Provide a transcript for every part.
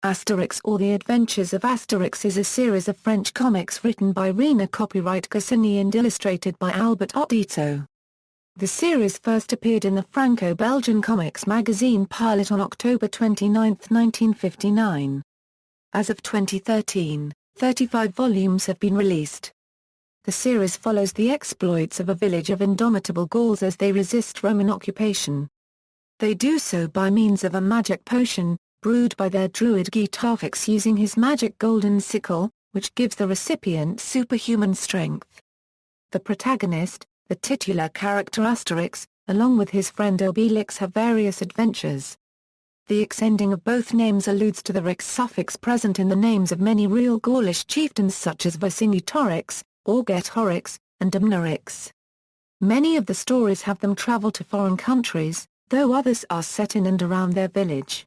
Astérix or The Adventures of Asterix is a series of French comics written by René Goscinny and illustrated by Albert Uderzo. The series first appeared in the Franco-Belgian comics magazine Pilote on October 29, 1959. As of 2013, 35 volumes have been released. The series follows the exploits of a village of indomitable Gauls as they resist Roman occupation. They do so by means of a magic potion, brewed by their druid Getafix using his magic golden sickle, which gives the recipient superhuman strength. The protagonist, the titular character Asterix, along with his friend Obelix have various adventures. The X ending of both names alludes to the Rix suffix present in the names of many real Gaulish chieftains such as Vercingetorix, Orgetorix, and Dumnorix. Many of the stories have them travel to foreign countries, though others are set in and around their village.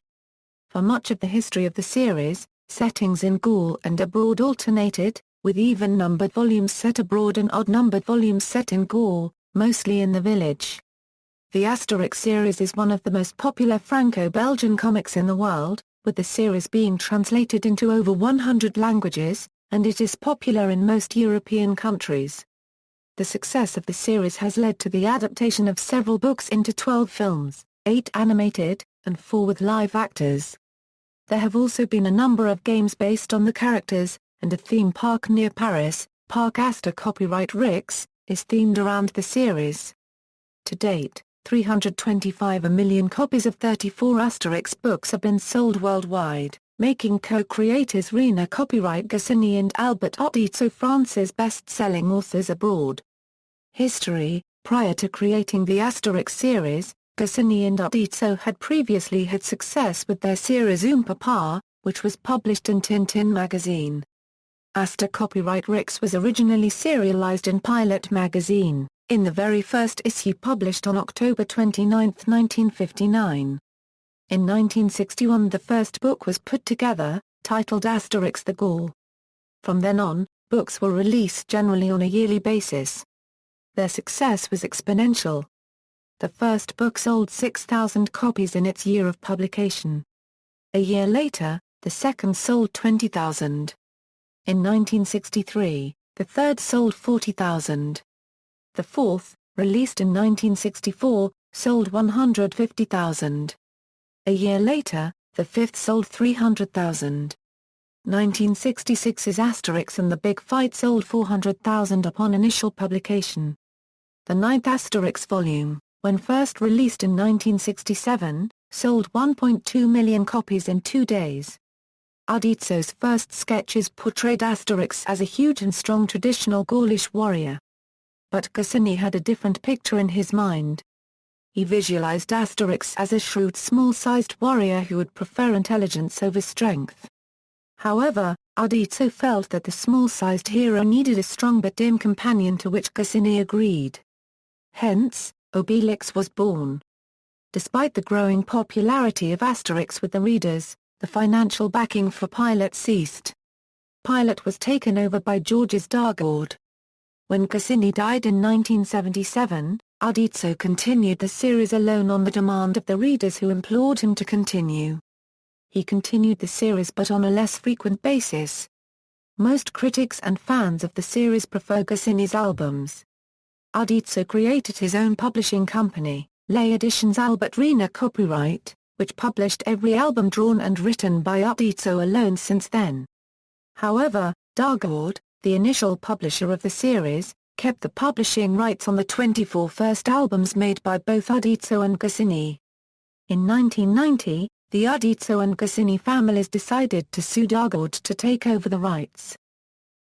For much of the history of the series, settings in Gaul and abroad alternated, with even-numbered volumes set abroad and odd-numbered volumes set in Gaul, mostly in the village. The Asterix series is one of the most popular Franco-Belgian comics in the world, with the series being translated into over 100 languages, and it is popular in most European countries. The success of the series has led to the adaptation of several books into 12 films, 8 animated, and 4 with live actors. There have also been a number of games based on the characters, and a theme park near Paris, Parc Astérix, is themed around the series. To date, 325 million copies of 34 Asterix books have been sold worldwide, making co-creators René Goscinny and Albert Uderzo France's best-selling authors abroad. History: prior to creating the Asterix series, Goscinny and Uderzo had previously had success with their series Papa, which was published in Tintin magazine. Astérix was originally serialized in Pilote magazine, in the very first issue published on October 29, 1959. In 1961 the first book was put together, titled Astérix le Gaulois. From then on, books were released generally on a yearly basis. Their success was exponential. The first book sold 6,000 copies in its year of publication. A year later, the second sold 20,000. In 1963, the third sold 40,000. The fourth, released in 1964, sold 150,000. A year later, the fifth sold 300,000. 1966's Asterix and the Big Fight sold 400,000 upon initial publication. The ninth Asterix volume, when first released in 1967, sold 1.2 million copies in 2 days. Uderzo's first sketches portrayed Asterix as a huge and strong traditional Gaulish warrior. But Goscinny had a different picture in his mind. He visualized Asterix as a shrewd small-sized warrior who would prefer intelligence over strength. However, Uderzo felt that the small-sized hero needed a strong but dim companion, to which Goscinny agreed. Hence, Obelix was born. Despite the growing popularity of Asterix with the readers, the financial backing for Pilote ceased. Pilote was taken over by Georges Dargaud. When Goscinny died in 1977, Uderzo continued the series alone on the demand of the readers who implored him to continue. He continued the series but on a less frequent basis. Most critics and fans of the series prefer Goscinny's albums. Uderzo created his own publishing company, Les Editions Albert René Copyright, which published every album drawn and written by Uderzo alone since then. However, Dargaud, the initial publisher of the series, kept the publishing rights on the 24 first albums made by both Uderzo and Goscinny. In 1990, the Uderzo and Goscinny families decided to sue Dargaud to take over the rights.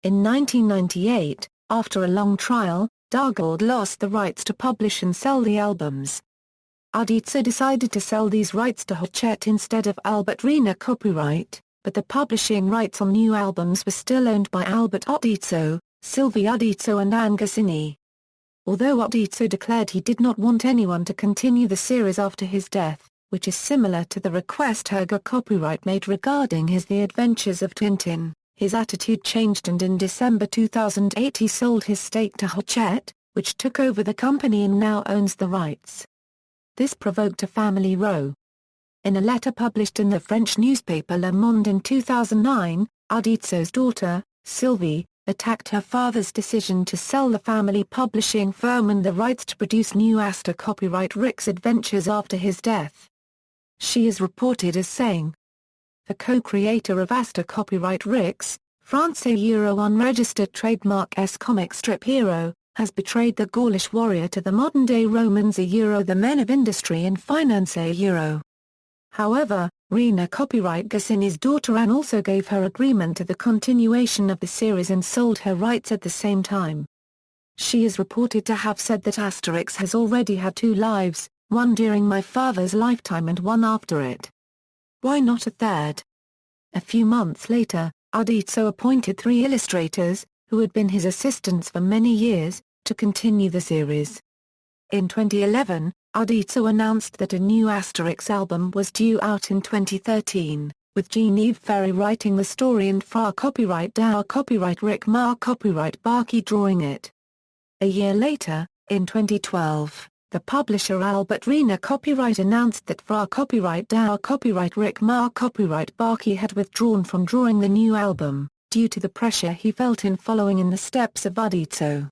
In 1998, after a long trial, Dargaud lost the rights to publish and sell the albums. Uderzo decided to sell these rights to Hachette instead of Albert René Copyright, but the publishing rights on new albums were still owned by Albert Uderzo, Sylvie Uderzo and Anne Goscinny. Although Uderzo declared he did not want anyone to continue the series after his death, which is similar to the request René Copyright made regarding his The Adventures of Tintin, his attitude changed and in December 2008 he sold his stake to Hachette, which took over the company and now owns the rights. This provoked a family row. In a letter published in the French newspaper Le Monde in 2009, Uderzo's daughter, Sylvie, attacked her father's decision to sell the family publishing firm and the rights to produce new Astérix adventures after his death. She is reported as saying, "The co-creator of Astérix, France unregistered trademark S comic strip hero, has betrayed the Gaulish warrior to the modern-day Romans the men of industry and finance However, René Goscinny's daughter Anne also gave her agreement to the continuation of the series and sold her rights at the same time. She is reported to have said that Asterix has already had two lives, one during my father's lifetime and one after it. Why not a third?" A few months later, Uderzo appointed 3 illustrators, who had been his assistants for many years, to continue the series. In 2011, Uderzo announced that a new Asterix album was due out in 2013, with Jean-Yves Ferry writing the story and Fra Rick Ma Barkey drawing it. A year later, in 2012, the publisher Albert Uderzo announced that Fra Rick Ma Barkey had withdrawn from drawing the new album, due to the pressure he felt in following in the steps of Uderzo.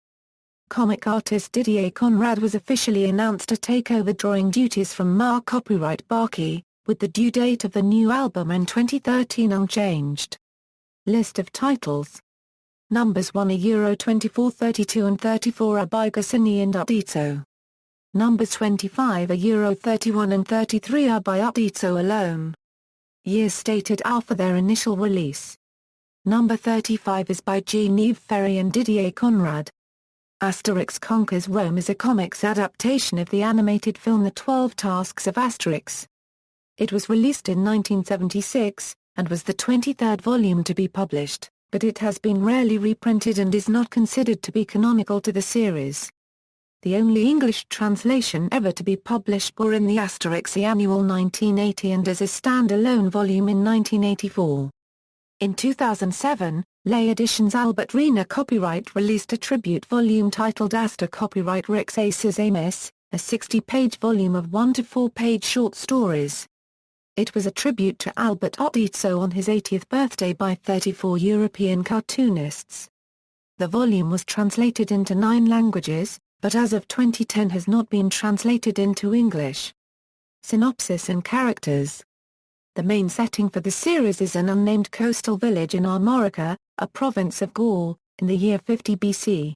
Comic artist Didier Conrad was officially announced to take over drawing duties from Ma Barkey, with the due date of the new album in 2013 unchanged. List of titles. Numbers 1 Euro 24, 32 and 34 are by Goscinny and Uderzo. Numbers 25 Euro 31 and 33 are by Uderzo alone. Years stated after their initial release. Number 35 is by Jean-Yves Ferry and Didier Conrad. Asterix Conquers Rome is a comics adaptation of the animated film The 12 Tasks of Asterix. It was released in 1976, and was the 23rd volume to be published, but it has been rarely reprinted and is not considered to be canonical to the series. The only English translation ever to be published were in the Asterix Annual 1980 and as a stand-alone volume in 1984. In 2007, Lay Editions Albert Uderzo released a tribute volume titled Astérix, a 60-page volume of 1 to 4-page short stories. It was a tribute to Albert Uderzo on his 80th birthday by 34 European cartoonists. The volume was translated into 9 languages, but as of 2010 has not been translated into English. Synopsis and characters. The main setting for the series is an unnamed coastal village in Armorica, a province of Gaul, in the year 50 BC.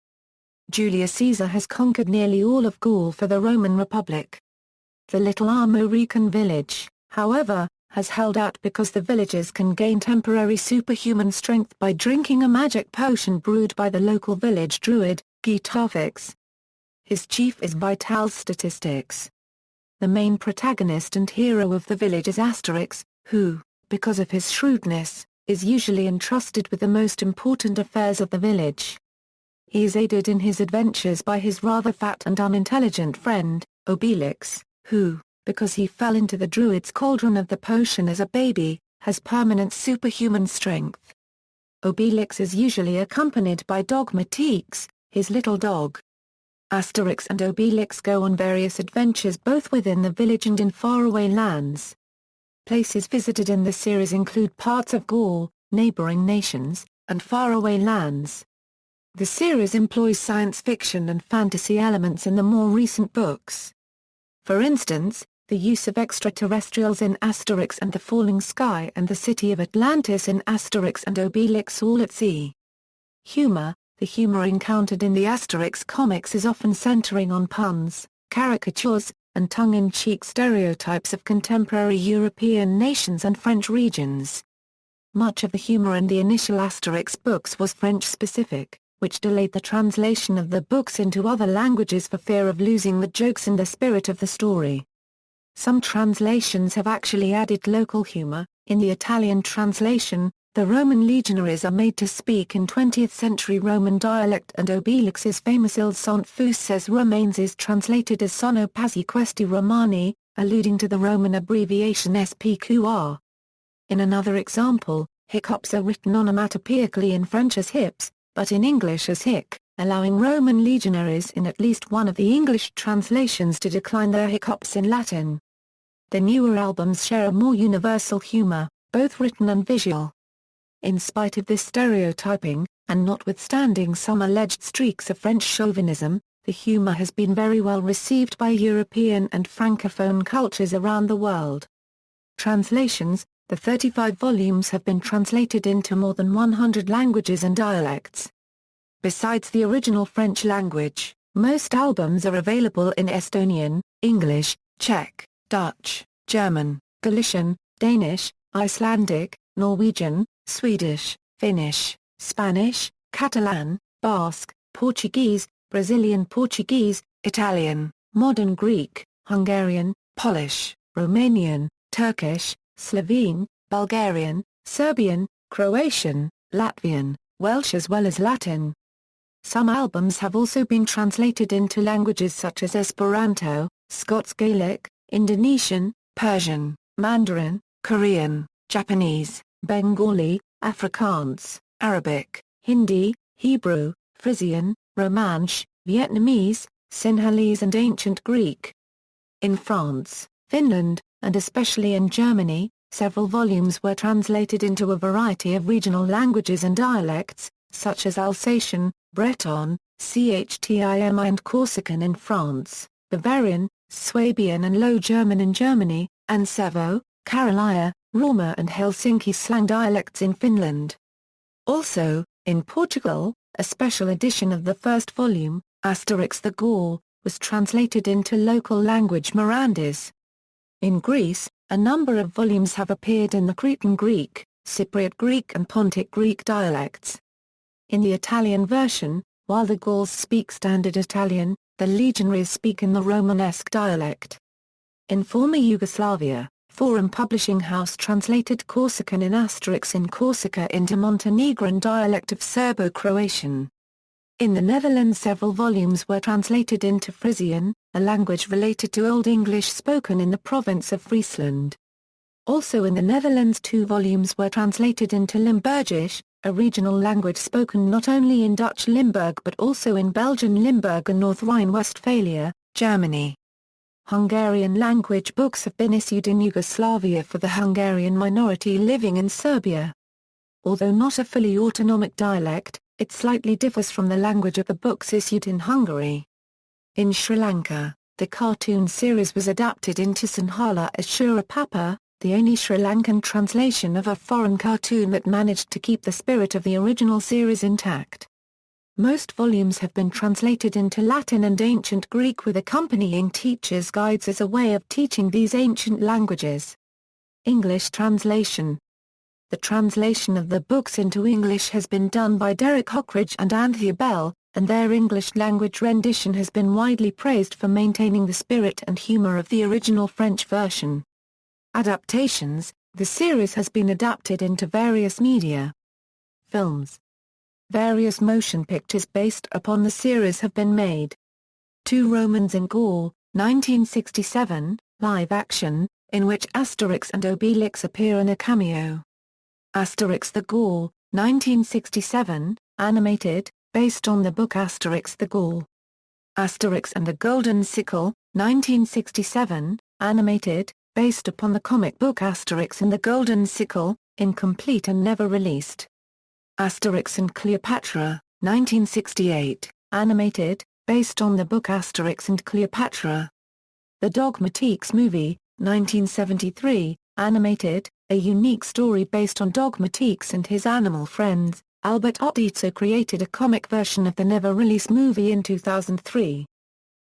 Julius Caesar has conquered nearly all of Gaul for the Roman Republic. The little Armorican village, however, has held out because the villagers can gain temporary superhuman strength by drinking a magic potion brewed by the local village druid, Getafix. His chief is vital statistics. The main protagonist and hero of the village is Asterix, who, because of his shrewdness, is usually entrusted with the most important affairs of the village. He is aided in his adventures by his rather fat and unintelligent friend, Obelix, who, because he fell into the druid's cauldron of the potion as a baby, has permanent superhuman strength. Obelix is usually accompanied by Dumnorix, his little dog. Asterix and Obelix go on various adventures both within the village and in faraway lands. Places visited in the series include parts of Gaul, neighboring nations, and faraway lands. The series employs science fiction and fantasy elements in the more recent books. For instance, the use of extraterrestrials in Asterix and the Falling Sky and the city of Atlantis in Asterix and Obelix All at Sea. Humor. The humor encountered in the Asterix comics is often centering on puns, caricatures, and tongue-in-cheek stereotypes of contemporary European nations and French regions. Much of the humor in the initial Asterix books was French-specific, which delayed the translation of the books into other languages for fear of losing the jokes and the spirit of the story. Some translations have actually added local humor. In the Italian translation, the Roman legionaries are made to speak in 20th-century Roman dialect and Obelix's famous Il sont fusses romains is translated as sono pazzi questi romani, alluding to the Roman abbreviation SPQR. In another example, hiccups are written onomatopoeically in French as hips, but in English as hic, allowing Roman legionaries in at least one of the English translations to decline their hiccups in Latin. the newer albums share a more universal humor, both written and visual. In spite of this stereotyping, and notwithstanding some alleged streaks of French chauvinism, the humor has been very well received by European and Francophone cultures around the world. Translations: the 35 volumes have been translated into more than 100 languages and dialects. Besides the original French language, most albums are available in Estonian, English, Czech, Dutch, German, Galician, Danish, Icelandic, Norwegian, Swedish, Finnish, Spanish, Catalan, Basque, Portuguese, Brazilian Portuguese, Italian, Modern Greek, Hungarian, Polish, Romanian, Turkish, Slovene, Bulgarian, Serbian, Croatian, Latvian, Welsh as well as Latin. Some albums have also been translated into languages such as Esperanto, Scots Gaelic, Indonesian, Persian, Mandarin, Korean, Japanese, Bengali, Afrikaans, Arabic, Hindi, Hebrew, Frisian, Romansh, Vietnamese, Sinhalese and Ancient Greek. In France, Finland, and especially in Germany, several volumes were translated into a variety of regional languages and dialects, such as Alsatian, Breton, Chtim and Corsican in France, Bavarian, Swabian and Low German in Germany, and Sevo, Karelia, Roma and Helsinki slang dialects in Finland. Also, in Portugal, a special edition of the first volume, Astérix the Gaul, was translated into local language Mirandese. In Greece, a number of volumes have appeared in the Cretan Greek, Cypriot Greek and Pontic Greek dialects. In the Italian version, while the Gauls speak Standard Italian, the legionaries speak in the Romanesque dialect. In former Yugoslavia, Forum Publishing House translated Corsican in Asterix in Corsica into Montenegrin dialect of Serbo-Croatian. In the Netherlands several volumes were translated into Frisian, a language related to Old English spoken in the province of Friesland. Also in the Netherlands 2 volumes were translated into Limburgisch, a regional language spoken not only in Dutch Limburg but also in Belgian Limburg and North Rhine-Westphalia, Germany. Hungarian language books have been issued in Yugoslavia for the Hungarian minority living in Serbia. Although not a fully autonomic dialect, it slightly differs from the language of the books issued in Hungary. In Sri Lanka, the cartoon series was adapted into Sinhala as Shura Papa, the only Sri Lankan translation of a foreign cartoon that managed to keep the spirit of the original series intact. Most volumes have been translated into Latin and Ancient Greek with accompanying teacher's guides as a way of teaching these ancient languages. English translation. The translation of the books into English has been done by Derek Hockridge and Anthea Bell, and their English language rendition has been widely praised for maintaining the spirit and humor of the original French version. Adaptations. The series has been adapted into various media. Films. Various motion pictures based upon the series have been made. 2 Romans in Gaul, 1967, live action, in which Asterix and Obelix appear in a cameo. Astérix the Gaul, 1967, animated, based on the book Astérix the Gaul. Asterix and the Golden Sickle, 1967, animated, based upon the comic book Asterix and the Golden Sickle, incomplete and never released. Asterix and Cleopatra, 1968, animated, based on the book Asterix and Cleopatra. The Dogmatiques movie, 1973, animated, a unique story based on Dogmatiques and his animal friends. Albert Uderzo created a comic version of the never-released movie in 2003.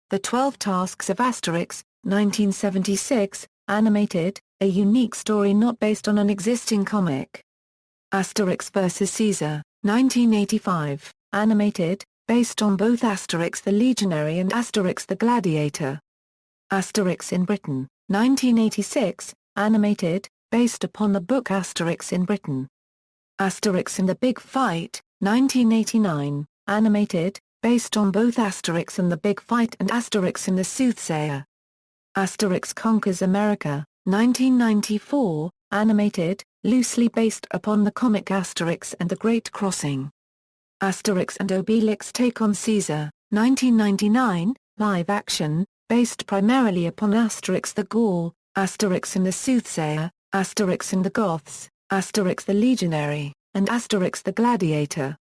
The 12 Tasks of Asterix, 1976, animated, a unique story not based on an existing comic. Asterix vs. Caesar, 1985, animated, based on both Asterix the Legionary and Asterix the Gladiator. Asterix in Britain, 1986, animated, based upon the book Asterix in Britain. Asterix and the Big Fight, 1989, animated, based on both Asterix and the Big Fight and Asterix and the Soothsayer. Asterix Conquers America, 1994, animated, loosely based upon the comic Asterix and the Great Crossing. Asterix and Obelix Take on Caesar, 1999, live action, based primarily upon Asterix the Gaul, Asterix and the Soothsayer, Asterix and the Goths, Asterix the Legionary, and Asterix the Gladiator.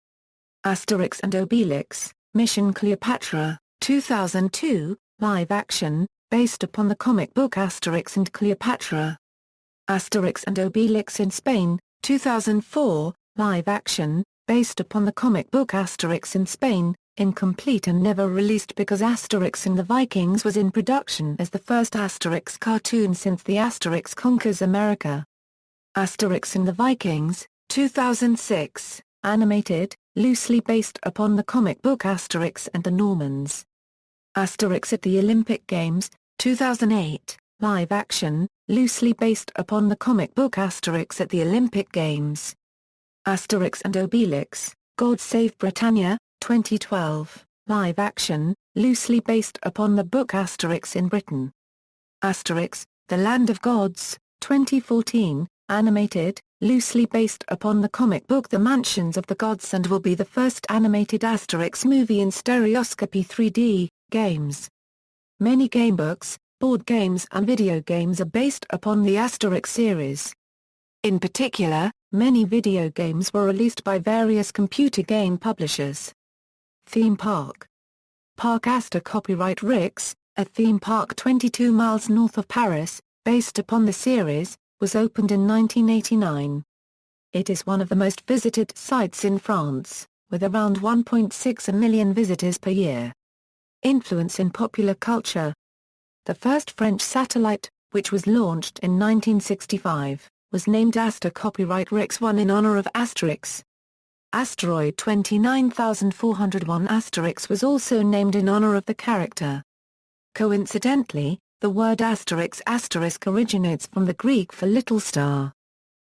Asterix and Obelix, Mission Cleopatra, 2002, live action, based upon the comic book Asterix and Cleopatra. Asterix and Obelix in Spain, 2004, live action, based upon the comic book Asterix in Spain, incomplete and never released because Asterix and the Vikings was in production as the first Asterix cartoon since the Asterix Conquers America. Asterix and the Vikings, 2006, animated, loosely based upon the comic book Asterix and the Normans. Asterix at the Olympic Games, 2008, live action, loosely based upon the comic book Asterix at the Olympic Games. Asterix and Obelix, God Save Britannia, 2012, live action, loosely based upon the book Asterix in Britain. Asterix, The Land of Gods, 2014, animated, loosely based upon the comic book The Mansions of the Gods and will be the first animated Asterix movie in stereoscopy 3D, games. Many gamebooks, board games and video games are based upon the Asterix series. In particular, many video games were released by various computer game publishers. Theme Park. Parc Aster copyright Rix, a theme park 22 miles north of Paris, based upon the series, was opened in 1989. It is one of the most visited sites in France, with around 1.6 million visitors per year. Influence in popular culture. The first French satellite, which was launched in 1965, was named Aster copyright Rix 1 in honor of Asterix. Asteroid 29401 Asterix was also named in honor of the character. Coincidentally, the word Asterix asterisk originates from the Greek for little star.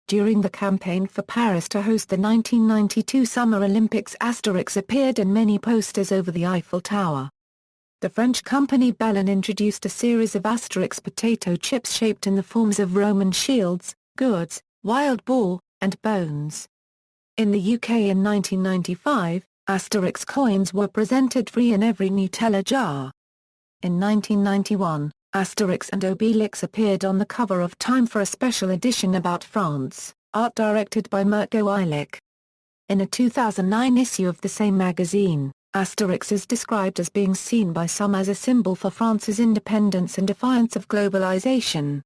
During the campaign for Paris to host the 1992 Summer Olympics, Asterix appeared in many posters over the Eiffel Tower. The French company Bellon introduced a series of Asterix potato chips shaped in the forms of Roman shields, gourds, wild boar, and bones. In the UK in 1995, Asterix coins were presented free in every Nutella jar. In 1991, Asterix and Obelix appeared on the cover of Time for a special edition about France, art directed by Mirko Ilic. In a 2009 issue of the same magazine, Asterix is described as being seen by some as a symbol for France's independence and defiance of globalization.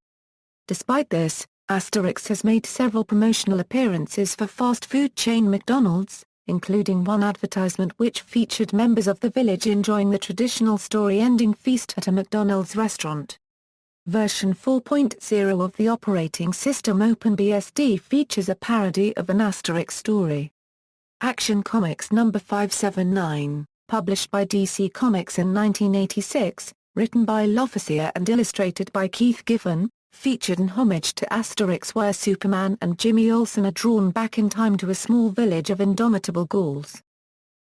Despite this, Asterix has made several promotional appearances for fast food chain McDonald's, including one advertisement which featured members of the village enjoying the traditional story-ending feast at a McDonald's restaurant. Version 4.0 of the operating system OpenBSD features a parody of an Asterix story. Action Comics No. 579, published by DC Comics in 1986, written by L'Officier and illustrated by Keith Giffen, featured an homage to Asterix where Superman and Jimmy Olsen are drawn back in time to a small village of indomitable Gauls.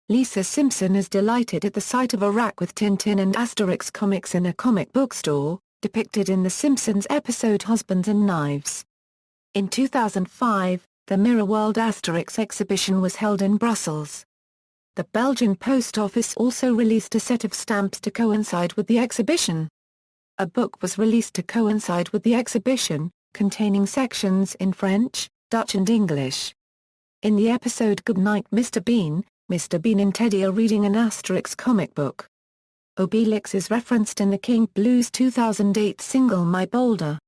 Lisa Simpson is delighted at the sight of a rack with Tintin and Asterix comics in a comic book store, depicted in The Simpsons episode Husbands and Knives. In 2005, the Mirror World Asterix exhibition was held in Brussels. The Belgian Post Office also released a set of stamps to coincide with the exhibition. A book was released to coincide with the exhibition, containing sections in French, Dutch and English. In the episode Goodnight Mr. Bean and Teddy are reading an Asterix comic book. Obelix is referenced in the King Blues 2008 single My Boulder.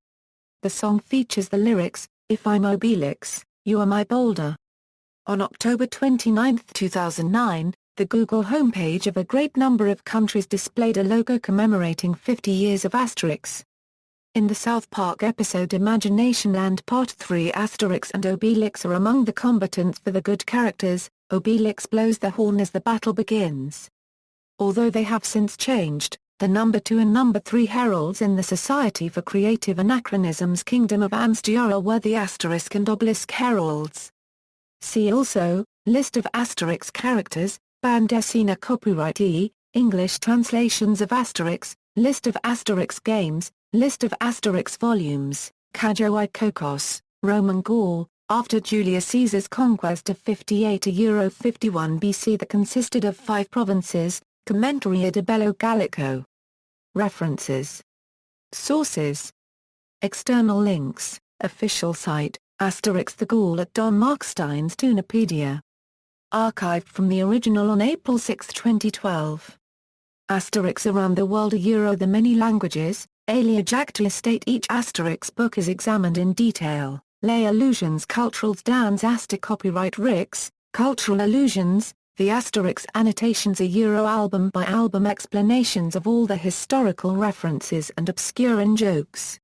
The song features the lyrics, "If I'm Obelix, you are my boulder." On October 29, 2009, the Google homepage of a great number of countries displayed a logo commemorating 50 years of Asterix. In the South Park episode Imagination Land Part 3, Asterix and Obelix are among the combatants for the good characters. Obelix blows the horn as the battle begins. Although they have since changed, the number 2 and number 3 heralds in the Society for Creative Anachronisms Kingdom of Anstyara were the Asterisk and Obelisk heralds. See also, List of Asterix characters, Bandesina copyright E, English translations of Asterix, List of Asterix games, List of Asterix volumes, Kajo I Kokos, Roman Gaul, after Julius Caesar's conquest of 58–51 BC that consisted of 5 provinces, Commentaria de Bello Gallico. References. Sources. External links, official site, Asterix the Gaul at Don Markstein's Toonipedia. Archived from the original on April 6, 2012. Asterix Around the World The many languages, Aliajacta state each Asterix book is examined in detail, lay allusions culturals dans Aster copyright Rix, cultural allusions, the Asterix annotations album by album explanations of all the historical references and obscure in jokes.